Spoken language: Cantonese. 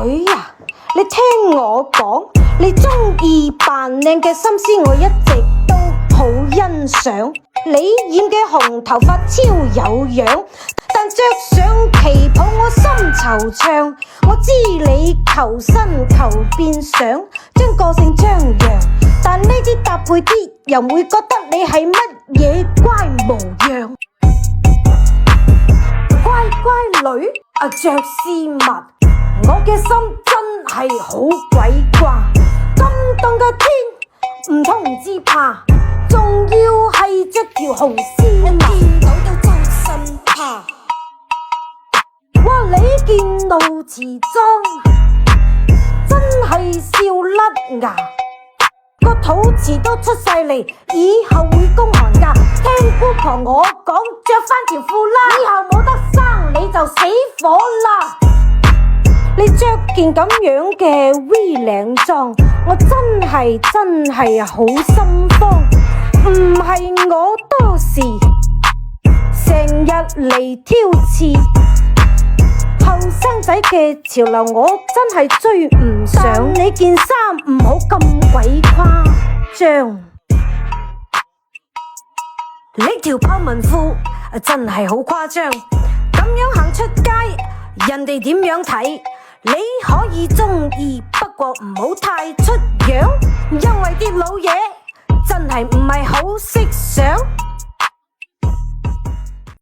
女啊，你聽我講，你中意扮靚嘅心思我一直都好欣賞。你染嘅紅頭髮超有樣，但着上旗袍我心惆悵。我知你求新求變想將個性張揚，但呢啲搭配啲人會覺得你係乜嘢乖模樣。乖乖女啊，着絲襪，我嘅心真係好鬼掛。咁凍嘅天，唔通唔知怕，仲要係着條紅絲襪，見到都周身怕。哇，你件露臍裝真係笑甩牙，個肚臍都出晒嚟，以後會供寒假。聽姑婆我講，着翻條褲啦，以後冇得生你就死火啦。你着件咁樣嘅 V 領裝，我真係好心慌。唔係我多事，成日嚟挑刺，後生仔嘅潮流我真係追唔上。你件衫唔好咁鬼誇張，呢條豹紋褲真係好誇張。咁樣行出街，人哋點樣睇？你可以中意，不過唔好太出樣，因為啲老嘢真係唔係好識想。